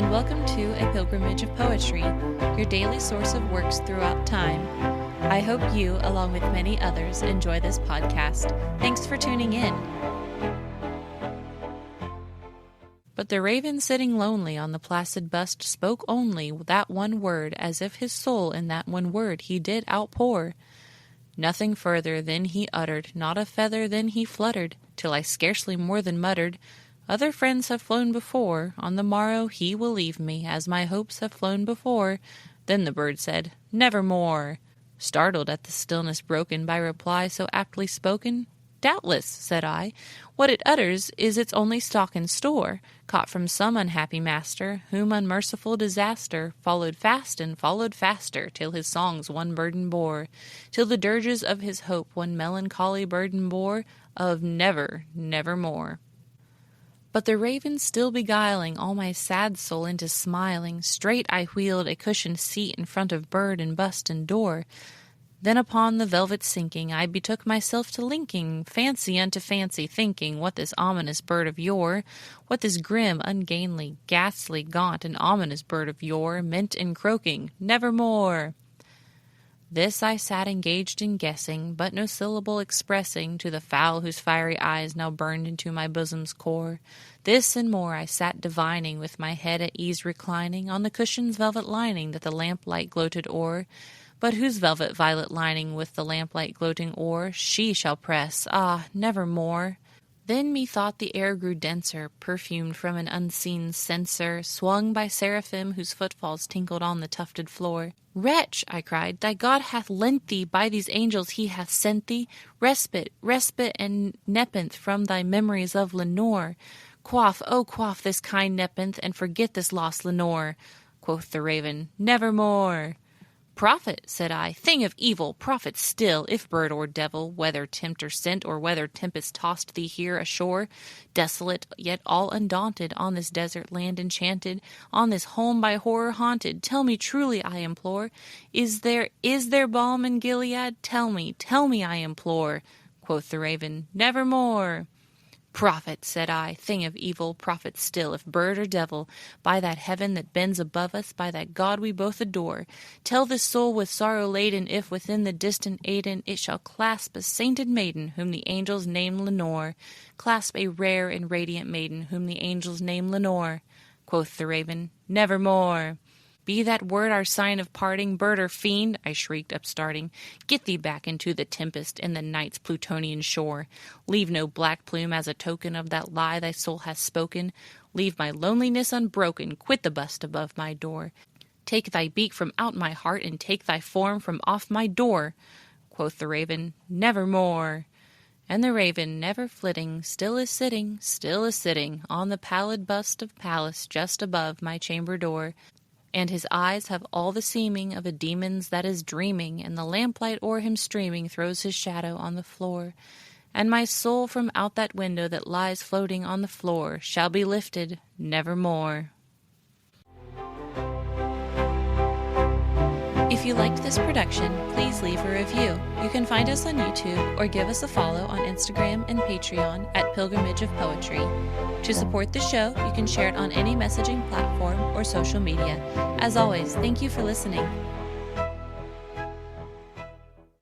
and welcome to A Pilgrimage of Poetry, your daily source of works throughout time. I hope you, along with many others, enjoy this podcast. Thanks for tuning in. But the raven sitting lonely on the placid bust spoke only that one word, as if his soul in that one word he did outpour. Nothing further then he uttered, not a feather then he fluttered, till I scarcely more than muttered, "Other friends have flown before, on the morrow he will leave me, as my hopes have flown before." Then the bird said, "Nevermore." Startled at the stillness broken by reply so aptly spoken, "Doubtless," said I, "what it utters is its only stock and store, caught from some unhappy master, whom unmerciful disaster followed fast and followed faster, till his songs one burden bore, till the dirges of his hope one melancholy burden bore, of never, nevermore." But the raven still beguiling all my sad soul into smiling, straight I wheeled a cushioned seat in front of bird and bust and door. Then upon the velvet sinking, I betook myself to linking fancy unto fancy, thinking what this ominous bird of yore, what this grim, ungainly, ghastly, gaunt, and ominous bird of yore meant in croaking, "Nevermore." This I sat engaged in guessing, but no syllable expressing to the fowl whose fiery eyes now burned into my bosom's core. This and more I sat divining, with my head at ease reclining on the cushion's velvet lining that the lamplight gloated o'er. But whose velvet violet lining with the lamplight gloating o'er she shall press, ah, nevermore. Then methought the air grew denser, perfumed from an unseen censer, swung by seraphim whose footfalls tinkled on the tufted floor. "Wretch," I cried, "thy God hath lent thee, by these angels he hath sent thee, respite, and nepenthe from thy memories of Lenore. Quaff, oh quaff this kind nepenthe, and forget this lost Lenore." Quoth the raven, "Nevermore." "Prophet," said I, "thing of evil, prophet still, if bird or devil, whether tempter sent or whether tempest tossed thee here ashore, desolate yet all undaunted, on this desert land enchanted, on this home by horror haunted, tell me truly, I implore, is there balm in Gilead? Tell me, I implore." Quoth the raven, "Nevermore." "Prophet," said I, "thing of evil, prophet still, if bird or devil, by that heaven that bends above us, by that God we both adore, tell this soul with sorrow laden, if within the distant Aidenn it shall clasp a sainted maiden, whom the angels name Lenore, clasp a rare and radiant maiden, whom the angels name Lenore." Quoth the raven, "Nevermore." "Be that word our sign of parting, bird or fiend," I shrieked, upstarting, "get thee back into the tempest and the night's Plutonian shore. Leave no black plume as a token of that lie thy soul hath spoken. Leave my loneliness unbroken, quit the bust above my door. Take thy beak from out my heart, and take thy form from off my door." Quoth the raven, "Nevermore." And the raven, never flitting, still is sitting, on the pallid bust of Pallas just above my chamber door. And his eyes have all the seeming of a demon's that is dreaming, and the lamplight o'er him streaming throws his shadow on the floor. And my soul from out that window that lies floating on the floor shall be lifted nevermore. If you liked this production, please leave a review. You can find us on YouTube or give us a follow on Instagram and Patreon at Pilgrimage of Poetry. To support the show, you can share it on any messaging platform or social media. As always, thank you for listening.